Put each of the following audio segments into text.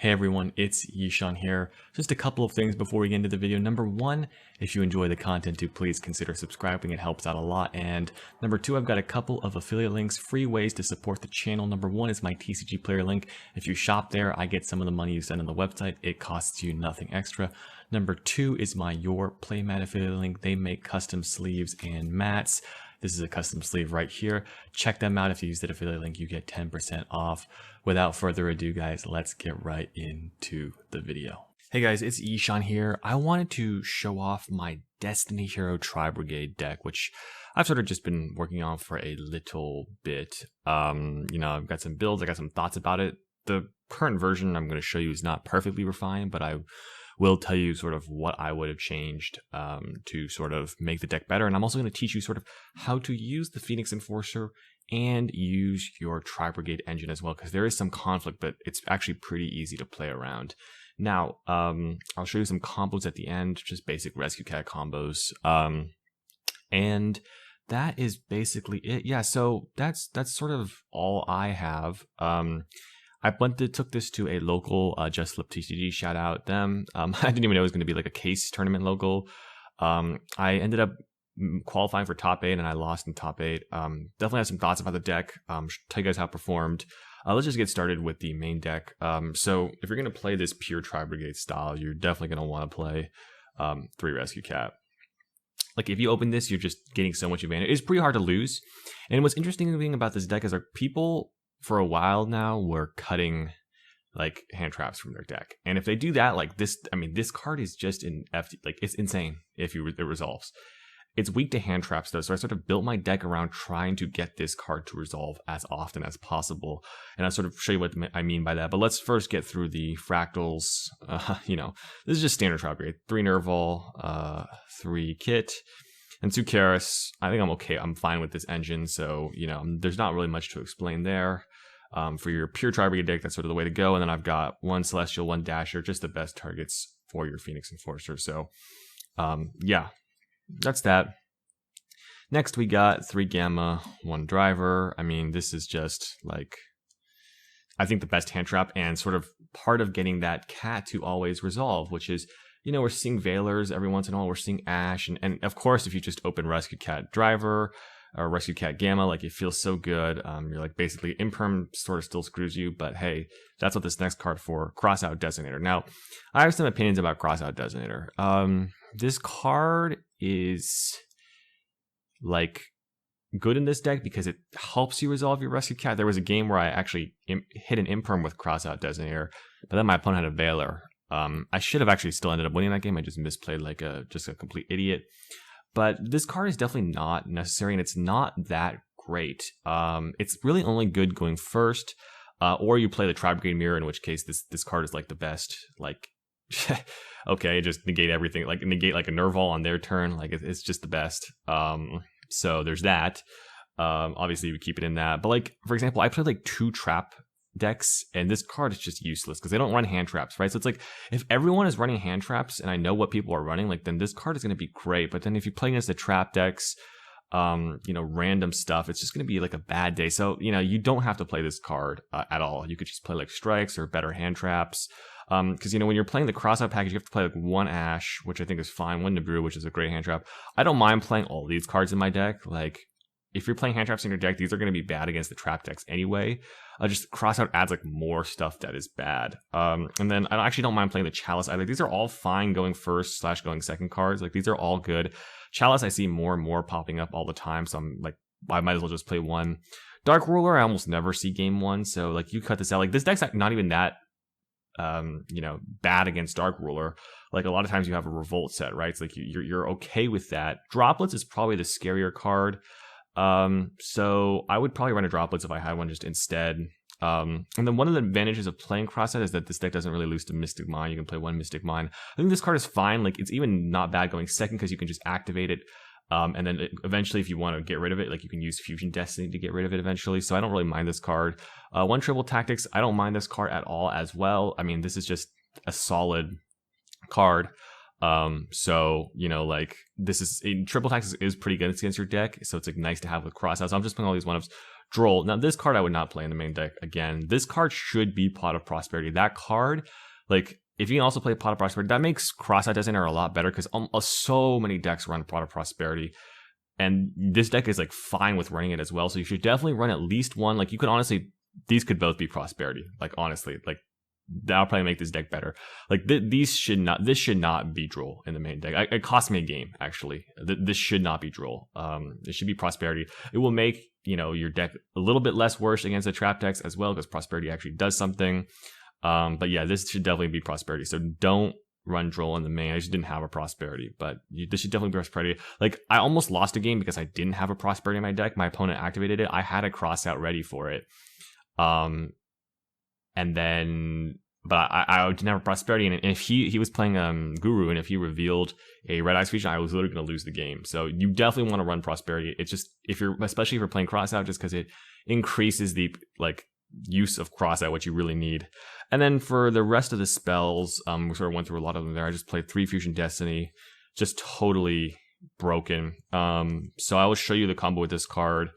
Hey everyone, it's Yishan here. Just a couple of things before we get into the video. Number one, if you enjoy the content, do please consider subscribing. It helps out a lot. And number two, I've got a couple of affiliate links, free ways to support the channel. Number one is my TCG player link. If you shop there, I get some of the money you send on the website. It costs you nothing extra. Number two is my Your Playmat affiliate link. They make custom sleeves and mats. This is a custom sleeve right here. Check them out. If you use that affiliate link, you get 10% off. Without further ado, guys, let's get right into the video. Hey guys, it's Yishan here. I wanted to show off my Destiny Hero Tri-Brigade deck, which I've sort of just been working on for a little bit. I've got some builds, I got some thoughts about it. The current version I'm going to show you is not perfectly refined, but I will tell you sort of what I would have changed to sort of make the deck better. And I'm also going to teach you sort of how to use the Phoenix Enforcer and use your Tri-Brigade engine as well, because there is some conflict, but it's actually pretty easy to play around. Now, I'll show you some combos at the end, just basic Rescue Cat combos. And that is basically it. Yeah, so that's sort of all I have. I took this to a local Just Flip TCG, shout out them. I didn't even know it was going to be like a case tournament local. I ended up qualifying for top 8 and I lost in top 8. Definitely have some thoughts about the deck. Tell you guys how it performed. Let's just get started with the main deck. So if you're going to play this pure Tri-Brigade style, you're definitely going to want to play 3 Rescue Cat. Like if you open this, you're just getting so much advantage. It's pretty hard to lose. And what's interesting about this deck is like people for a while now were cutting like hand traps from their deck. And if they do that, like this, I mean, this card is just in FD, like it's insane if it resolves. It's weak to hand traps though, so I sort of built my deck around trying to get this card to resolve as often as possible. And I'll sort of show you what I mean by that. But let's first get through the fractals. This is just standard Tri-Brigade. 3 Nerval, 3 Kit, and 2 Karis. I think I'm okay. I'm fine with this engine, so there's not really much to explain there. For your pure Tri-Brigade deck, that's sort of the way to go. And then I've got 1 Celestial, 1 Dasher, just the best targets for your Phoenix Enforcer. So, yeah. That's that. Next, we got 3 Gamma, 1 Driver. I mean, this is just like, I think the best hand trap and sort of part of getting that cat to always resolve, which is, we're seeing Veilers every once in a while. We're seeing Ash. And of course, if you just open Rescue Cat Driver or Rescue Cat Gamma, like it feels so good. You're like basically Imperm sort of still screws you, but hey, that's what this next card for, Crossout Designator. Now, I have some opinions about Crossout Designator. This card is like good in this deck because it helps you resolve your Rescue Cat. There was a game where I actually hit an Imperm with Crossout Designator, but then my opponent had a Veiler. I should have actually still ended up winning that game. I just misplayed like just a complete idiot. But this card is definitely not necessary, and it's not that great. It's really only good going first, or you play the Tri-Brigade Mirror, in which case this card is like the best. Like, okay, just negate everything. Like negate like a Nerval on their turn. Like it's just the best. So there's that. Obviously, you keep it in that. But like for example, I played like 2 trap decks, and this card is just useless because they don't run hand traps, right? So it's like if everyone is running hand traps and I know what people are running, like then this card is going to be great. But then if you play against the trap decks, random stuff, it's just going to be like a bad day. So you don't have to play this card at all. You could just play like strikes or better hand traps, because when you're playing the crossout package, you have to play like 1 Ash, which I think is fine, 1 Nibiru, which is a great hand trap. I don't mind playing all these cards in my deck. Like if you're playing hand traps in your deck, these are going to be bad against the trap decks anyway. Just Crossout adds like more stuff that is bad. And then I actually don't mind playing the Chalice either. These are all fine going first / going second cards. Like these are all good. Chalice I see more and more popping up all the time, so I'm like, I might as well just play 1. Dark Ruler I almost never see game 1, so like you cut this out. Like this deck's not even that bad against Dark Ruler. Like a lot of times you have a Revolt set, right? It's like you're okay with that. Droplets is probably the scarier card. So I would probably run a Droplets if I had one just instead. And then one of the advantages of playing Crossout is that this deck doesn't really lose to Mystic Mine. You can play 1 Mystic Mine. I think this card is fine. Like it's even not bad going second because you can just activate it. And then eventually if you want to get rid of it, like you can use Fusion Destiny to get rid of it eventually. So I don't really mind this card. 1 Triple Tactics, I don't mind this card at all as well. I mean, this is just a solid card. Like this is Triple Tactics is pretty good against your deck, so it's like nice to have with Crossout. So I'm just playing all these 1-ups. Droll. Now, this card I would not play in the main deck again. This card should be Pot of Prosperity. That card, like, if you can also play Pot of Prosperity, that makes Crossout Designer a lot better because so many decks run Pot of Prosperity. And this deck is, like, fine with running it as well. So you should definitely run at least one. Like, you could honestly, these could both be Prosperity. Like, honestly, like, that'll probably make this deck better. Like, this should not be Droll in the main deck. It cost me a game, actually. This should not be Droll. It should be Prosperity. It will make, you know, your deck a little bit less worse against the trap decks as well, because Prosperity actually does something. But yeah, this should definitely be Prosperity. So don't run Droll in the main. I just didn't have a Prosperity, but this should definitely be Prosperity. Like, I almost lost a game because I didn't have a Prosperity in my deck. My opponent activated it. I had a Crossout ready for it. And then, but I didn't have a Prosperity, and if he was playing Guru, and if he revealed a Red Eyes Fusion, I was literally going to lose the game. So you definitely want to run Prosperity. It's just, especially if you're playing Crossout, just because it increases the, like, use of Crossout, which you really need. And then for the rest of the spells, we sort of went through a lot of them there. I just played 3 Fusion Destiny, just totally broken. So I will show you the combo with this card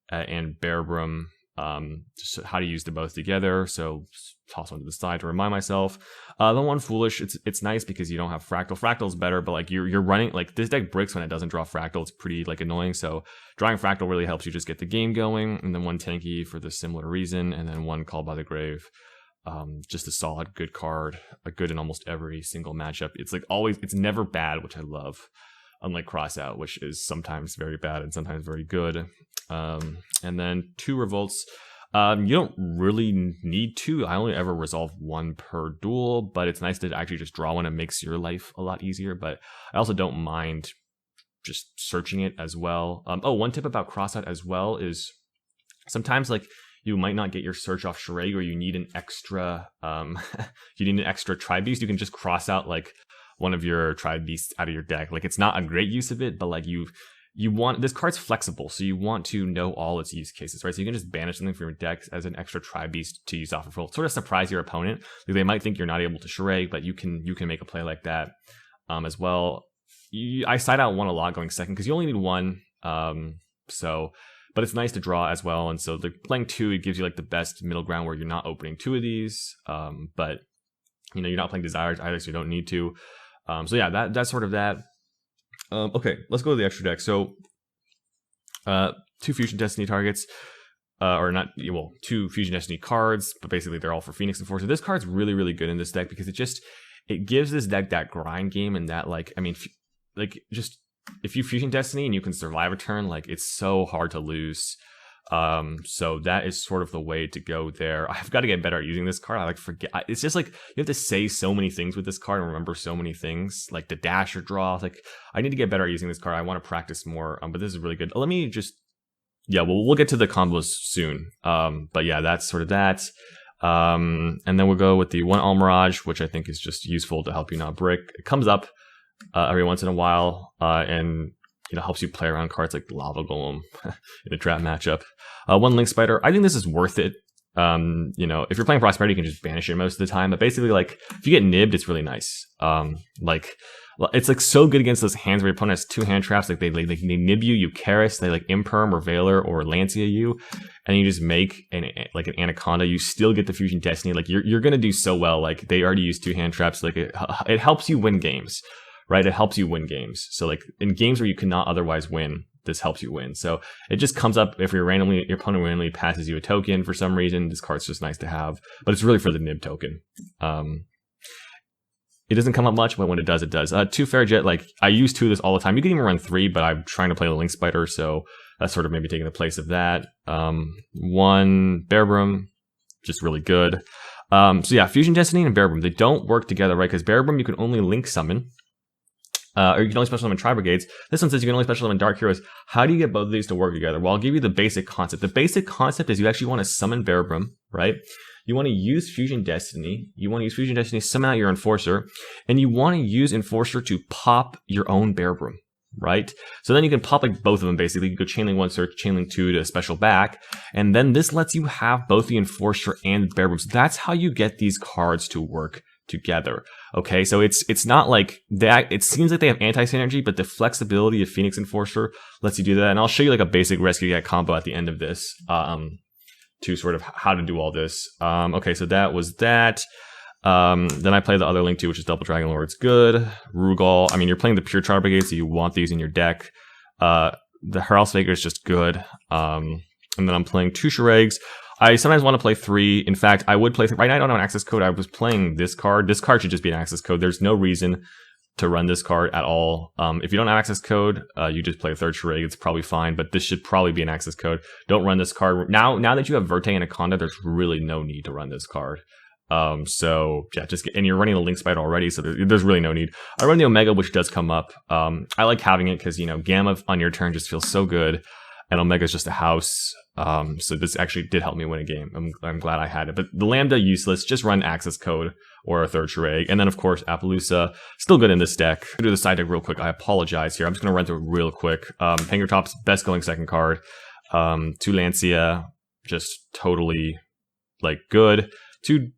and Bearbrumm. Just how to use them both together. So toss one to the side to remind myself. The one Foolish, it's nice because you don't have Fractal. Fractal's better, but like you're running, like, this deck bricks when it doesn't draw Fractal. It's pretty, like, annoying. So drawing Fractal really helps you just get the game going. And then one Tanky for the similar reason, and then one Called by the Grave. Just a solid good card, a good in almost every single matchup. It's like always, it's never bad, which I love. Unlike Crossout, which is sometimes very bad and sometimes very good. And then 2 Revolts. You don't really need 2. I only ever resolve 1 per duel, but it's nice to actually just draw one. It makes your life a lot easier, but I also don't mind just searching it as well. Oh, one tip about Crossout as well is sometimes, like, you might not get your search off Charade, or you need an extra Tri-Beast. You can just cross out, like, one of your Tri-Beasts out of your deck. Like, it's not a great use of it, but like you want, this card's flexible, so you want to know all its use cases, right? So you can just banish something from your deck as an extra Tri-Beast to use off of roll. Sort of surprise your opponent. Like, they might think you're not able to Charade, but you can make a play like that as well. I side out 1 a lot going second because you only need 1. But it's nice to draw as well. And so playing 2, it gives you, like, the best middle ground where you're not opening 2 of these, but, you know, you're not playing Desires either, so you don't need to. So yeah, that's sort of that. Okay, let's go to the extra deck. So 2 Fusion Destiny targets, or not, well, 2 Fusion Destiny cards, but basically they're all for Phoenix Enforcer. This card's really, really good in this deck because it gives this deck that grind game, and that, like, I mean, like, just if you Fusion Destiny and you can survive a turn, like, it's so hard to lose. So that is sort of the way to go there. I've got to get better at using this card. I like forget. It's just like you have to say so many things with this card and remember so many things, like the dash or draw. Like, I need to get better at using this card. I want to practice more. But this is really good. Let me just, yeah, we'll get to the combos soon. But yeah, that's sort of that. And then we'll go with the 1 Almirage, which I think is just useful to help you not brick. It comes up every once in a while, and, you know, helps you play around cards like Lava Golem in a trap matchup. 1 Link Spider. I think this is worth it. You know, if you're playing Prosperity, you can just banish it most of the time. But basically, like, if you get nibbed, it's really nice. Like, it's like so good against those hands where your opponent has 2 hand traps. Like, they nib you, you Karis, they like Imperm or Veiler or Lancia you, and you just make an Anaconda. You still get the Fusion Destiny. Like, you're gonna do so well. Like, they already use 2 hand traps. Like, it helps you win games. Right, it helps you win games. So, like, in games where you cannot otherwise win, this helps you win. So it just comes up if your opponent randomly passes you a token for some reason. This card's just nice to have, but it's really for the nib token. It doesn't come up much, but when it does, it does. 2 Fairjet, like, I use 2 of this all the time. You can even run 3, but I'm trying to play the Link Spider, so that's sort of maybe taking the place of that. 1 Bearbrumm, just really good. So yeah, Fusion Destiny and Bearbrumm, they don't work together, right? Because Bearbrumm you can only Link Summon. Or you can only special summon Tri-Brigades. This one says you can only special summon Dark Heroes. How do you get both of these to work together? Well, I'll give you the basic concept. The basic concept is you actually want to summon Bearbrumm, right? You want to use Fusion Destiny. You want to use Fusion Destiny, summon out your Enforcer, and you want to use Enforcer to pop your own Bearbrumm, right? So then you can pop like both of them basically. You can go Chainlink 1 search, Chainlink 2 to special back, and then this lets you have both the Enforcer and Bearbrumm. So that's how you get these cards to work together. Okay, so it's not like that. It seems like they have anti-synergy, but the flexibility of Phoenix Enforcer lets you do that. And I'll show you like a basic rescue cat combo at the end of this to sort of how to do all this. Okay, so that was that. Then I play the other Link 2, which is Double Dragon Lord. It's good. Rugal. I mean, you're playing the pure Tri-Brigade, so you want these in your deck. The Heraus Faker is just good. And then I'm playing 2 Shurags. I sometimes want to play 3. In fact, I would play 3. Right now I don't have an access code. I was playing this card. This card should just be an access code. There's no reason to run this card at all. If you don't have access code, you just play a 3rd Shurag. It's probably fine, but this should probably be an access code. Don't run this card. Now that you have Verte and Anaconda, there's really no need to run this card. So yeah, and you're running the Link Spider already, so there's really no need. I run the Omega, which does come up. I like having it because, you know, Gamma on your turn just feels so good, and Omega is just a house. So this actually did help me win a game. I'm glad I had it. But the Lambda, useless. Just run access code or a 3rd Shurag. And then, of course, Appaloosa, still good in this deck. I'll do the side deck real quick. I apologize here. I'm just going to run through it real quick. Pangertop's best going 2nd card. 2 Lancia, just totally, like, good. 2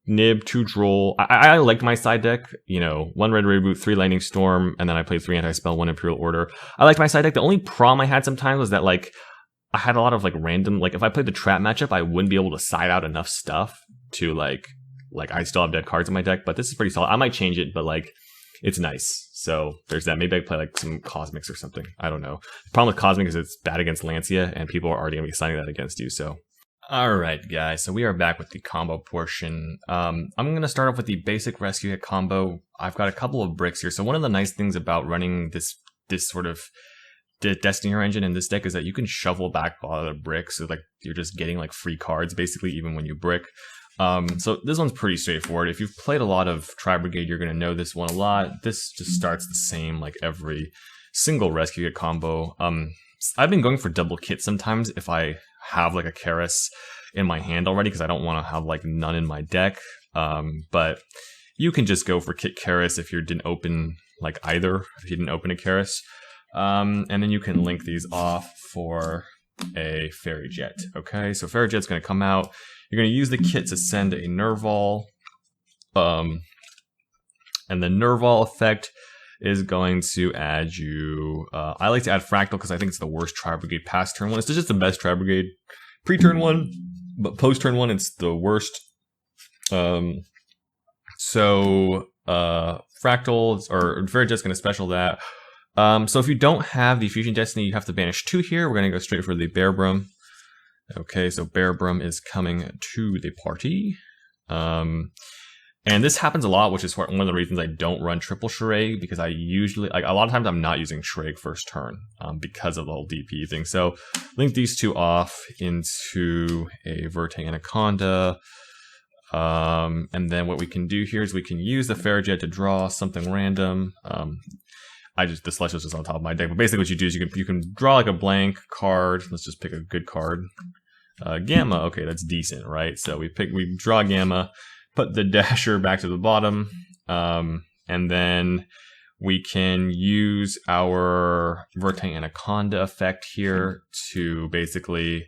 Nib, 2 Droll. I liked my side deck. You know, 1 Red Reboot, 3 Lightning Storm, and then I played 3 Anti-Spell, 1 Imperial Order. I liked my side deck. The only problem I had sometimes was that, like, I had a lot of, like, random, like, if I played the trap matchup, I wouldn't be able to side out enough stuff to, like I still have dead cards in my deck, but this is pretty solid. I might change it, but, like, it's nice. So there's that. Maybe I play, like, some Cosmics or something. I don't know. The problem with Cosmic is it's bad against Lancia, and people are already going to be signing that against you, so. Alright, guys, so we are back with the combo portion. I'm going to start off with the basic rescue hit combo. I've got a couple of bricks here. So one of the nice things about running this sort of Destiny Hero engine in this deck is that you can shovel back a lot of the bricks. So, like, you're just getting, like, free cards, basically, even when you brick. So this one's pretty straightforward. If you've played a lot of Tri-Brigade, you're going to know this one a lot. This just starts the same, like, every single rescue hit combo. I've been going for double kit sometimes if I have, like, a Karis in my hand already, because I don't want to have, like, none in my deck. But you can just go for kit Karis if you didn't open, like, either, if you didn't open a Karis. And then you can link these off for a Fairy Jet. Okay, so Fairy Jet's going to come out. You're going to use the kit to send a Nerval. And the Nerval effect is going to add you... I like to add Fractal because I think it's the worst Tri-Brigade past turn 1. It's just the best Tri-Brigade pre-turn 1, but post-turn 1 it's the worst. So Fractal, or Fairy Jet's going to special that. So if you don't have the Fusion Destiny, you have to banish 2 here. We're going to go straight for the Bearbrumm. Okay, so Bearbrumm is coming to the party. And this happens a lot, which is one of the reasons I don't run triple Shurag, because I usually, like, a lot of times I'm not using Shurag first turn because of the whole DP thing. So link these 2 off into a Verte Anaconda. And then what we can do here is we can use the Fairy Jet to draw something random. The Slush is just on top of my deck, but basically what you do is you can draw, like, a blank card. Let's just pick a good card. Gamma, okay, that's decent, right? So we draw Gamma, put the Dasher back to the bottom, and then we can use our Verte Anaconda effect here to basically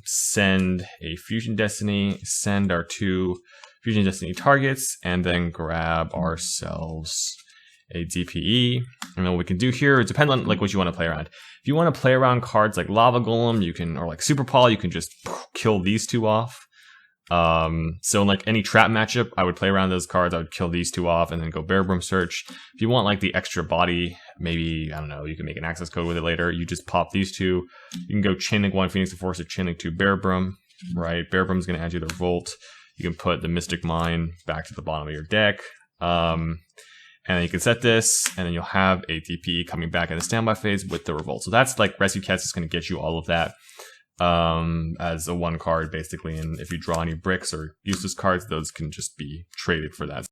send a Fusion Destiny, send our 2 Fusion Destiny targets, and then grab ourselves a DPE. And then what we can do here, it depends on, like, what you want to play around. If you want to play around cards like Lava Golem, you can, or like Super Paul, you can just kill these 2 off. So in, like, any trap matchup, I would play around those cards. I would kill these 2 off and then go Bearbrumm search. If you want, like, the extra body, maybe, I don't know, you can make an access code with it later. You just pop these 2. You can go Chainlink 1 Phoenix Enforcer, Chainlink 2 Bearbrumm, right? Bearbrumm's going to add you the Revolt. You can put the Mystic Mine back to the bottom of your deck. And then you can set this, and then you'll have a DPE coming back in the standby phase with the Revolt. So that's, like, Rescue Cats is going to get you all of that as a 1 card, basically. And if you draw any bricks or useless cards, those can just be traded for that.